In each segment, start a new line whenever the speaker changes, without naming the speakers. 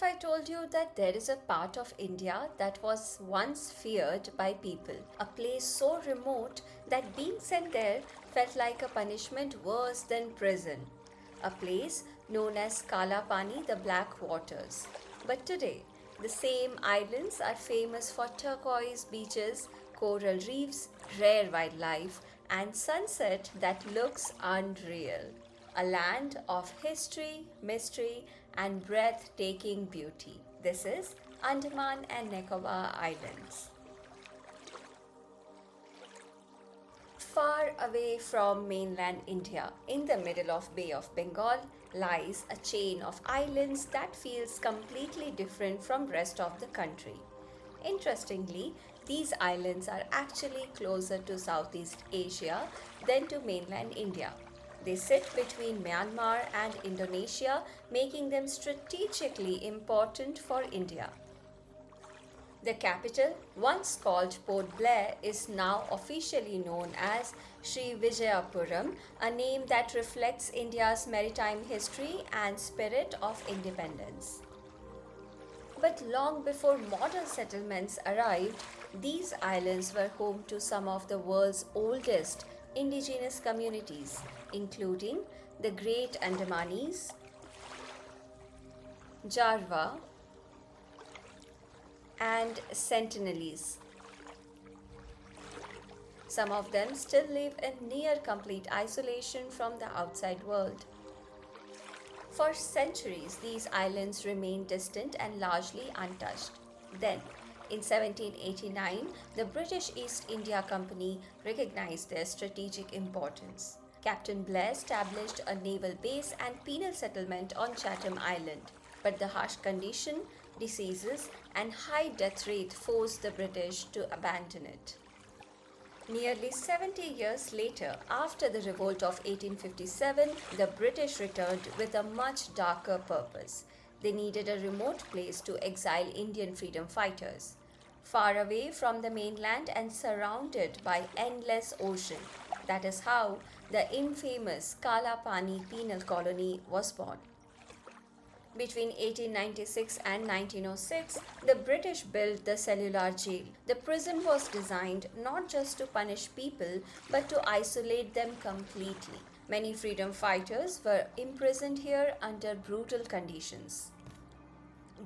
if I told you that there is a part of India that was once feared by people, a place so remote that being sent there felt like a punishment worse than prison, a place known as Kala Pani, the Black Waters. But today, the same islands are famous for turquoise beaches, coral reefs, rare wildlife, and sunset that looks unreal. A land of history, mystery, and breathtaking beauty. This is Andaman and Nicobar Islands. Far away from mainland India, in the middle of Bay of Bengal, lies a chain of islands that feels completely different from rest of the country. Interestingly, these islands are actually closer to Southeast Asia than to mainland India. They sit between Myanmar and Indonesia, making them strategically important for India. The capital, once called Port Blair, is now officially known as Sri Vijayapuram, a name that reflects India's maritime history and spirit of independence. But long before modern settlements arrived, these islands were home to some of the world's oldest indigenous communities, including the Great Andamanis, Jarva, and Sentinelese. Some of them still live in near complete isolation from the outside world. For centuries, these islands remained distant and largely untouched. Then, in 1789, the British East India Company recognized their strategic importance. Captain Blair established a naval base and penal settlement on Chatham Island, but the harsh condition, diseases, and high death rate forced the British to abandon it. Nearly 70 years later, after the revolt of 1857, the British returned with a much darker purpose. They needed a remote place to exile Indian freedom fighters, far away from the mainland and surrounded by endless ocean. That is how the infamous Kala Pani penal colony was born. Between 1896 and 1906, the British built the cellular jail. The prison was designed not just to punish people but to isolate them completely. Many freedom fighters were imprisoned here under brutal conditions.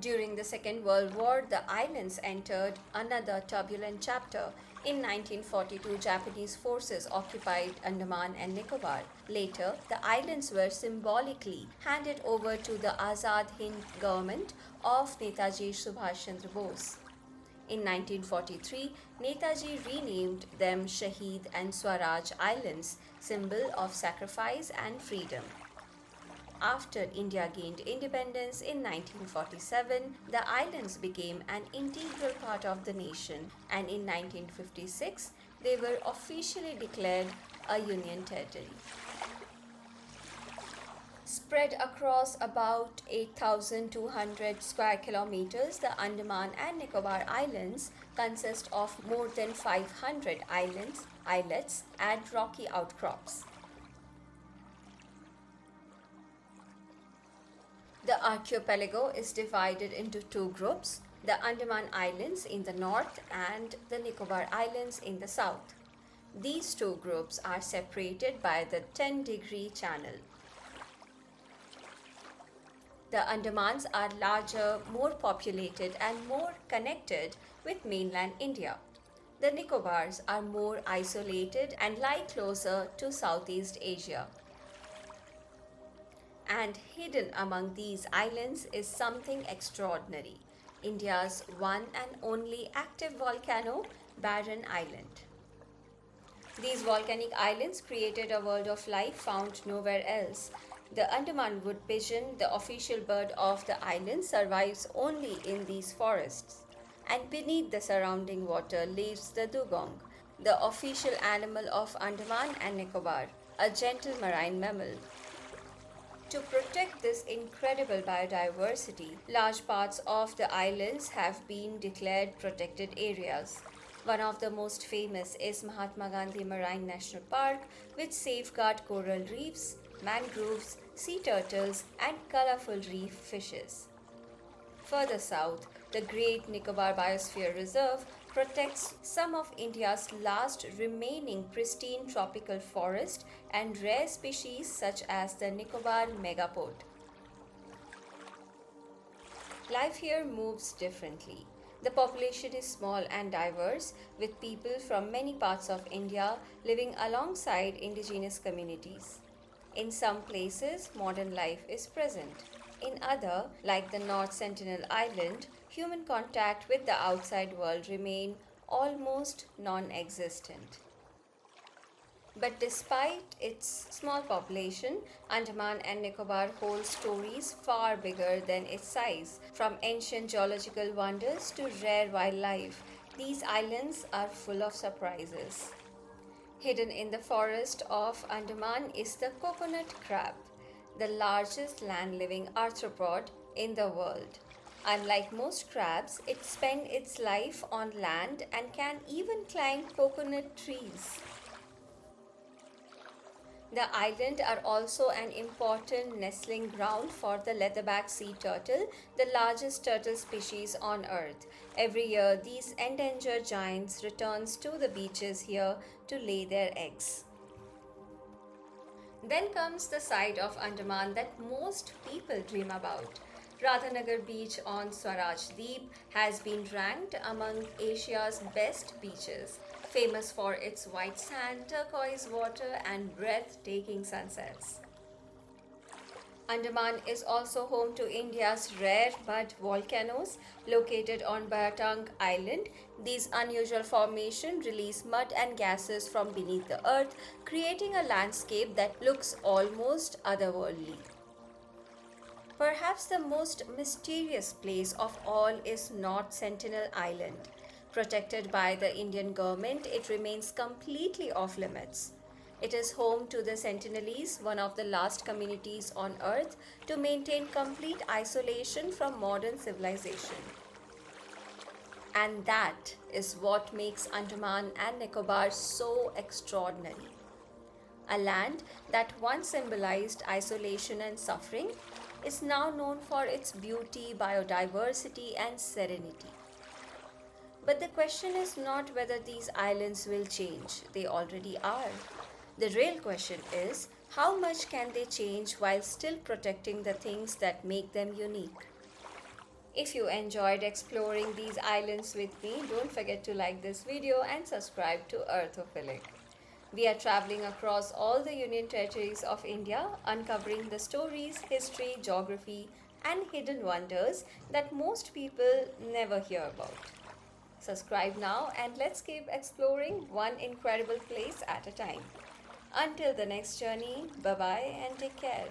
During the Second World War, the islands entered another turbulent chapter. In 1942, Japanese forces occupied Andaman and Nicobar. Later, the islands were symbolically handed over to the Azad Hind government of Netaji Subhash Chandra Bose. In 1943, Netaji renamed them Shaheed and Swaraj Islands, symbol of sacrifice and freedom. After India gained independence in 1947, the islands became an integral part of the nation, and in 1956, they were officially declared a union territory. Spread across about 8,200 square kilometers, the Andaman and Nicobar Islands consist of more than 500 islands, islets, and rocky outcrops. The archipelago is divided into two groups, the Andaman Islands in the north and the Nicobar Islands in the south. These two groups are separated by the 10-degree channel. The Andamans are larger, more populated, and more connected with mainland India. The Nicobars are more isolated and lie closer to Southeast Asia. And hidden among these islands is something extraordinary, India's one and only active volcano, Barren Island. These volcanic islands created a world of life found nowhere else. The Andaman wood pigeon, the official bird of the island, survives only in these forests. And beneath the surrounding water lives the dugong, the official animal of Andaman and Nicobar, a gentle marine mammal. To protect this incredible biodiversity, large parts of the islands have been declared protected areas. One of the most famous is Mahatma Gandhi Marine National Park, which safeguards coral reefs, mangroves, sea turtles, and colorful reef fishes. Further south, the Great Nicobar Biosphere Reserve protects some of India's last remaining pristine tropical forest and rare species such as the Nicobar megapode. Life here moves differently. The population is small and diverse, with people from many parts of India living alongside indigenous communities. In some places, modern life is present. In other, like the North Sentinel Island, human contact with the outside world remain almost non-existent. But despite its small population, Andaman and Nicobar hold stories far bigger than its size. From ancient geological wonders to rare wildlife, these islands are full of surprises. Hidden in the forest of Andaman is the coconut crab, the largest land living arthropod in the world. Unlike most crabs, it spends its life on land and can even climb coconut trees. The island are also an important nestling ground for the leatherback sea turtle, the largest turtle species on earth. Every year, these endangered giants returns to the beaches here to lay their eggs. Then comes the side of Andaman that most people dream about. Radhanagar beach on Swaraj Deep has been ranked among Asia's best beaches, famous for its white sand, turquoise water, and breathtaking sunsets. Andaman is also home to India's rare mud volcanoes located on Bahatang Island. These unusual formations release mud and gases from beneath the earth, creating a landscape that looks almost otherworldly. Perhaps the most mysterious place of all is North Sentinel Island. Protected by the Indian government, it remains completely off limits. It is home to the Sentinelese, one of the last communities on Earth to maintain complete isolation from modern civilization. And that is what makes Andaman and Nicobar so extraordinary. A land that once symbolized isolation and suffering is now known for its beauty, biodiversity, and serenity. But the question is not whether these islands will change, they already are. The real question is how much can they change while still protecting the things that make them unique? If you enjoyed exploring these islands with me, don't forget to like this video and subscribe to Earthophilic. We are traveling across all the Union territories of India, uncovering the stories, history, geography, and hidden wonders that most people never hear about. Subscribe now and let's keep exploring one incredible place at a time. Until the next journey, bye bye and take care.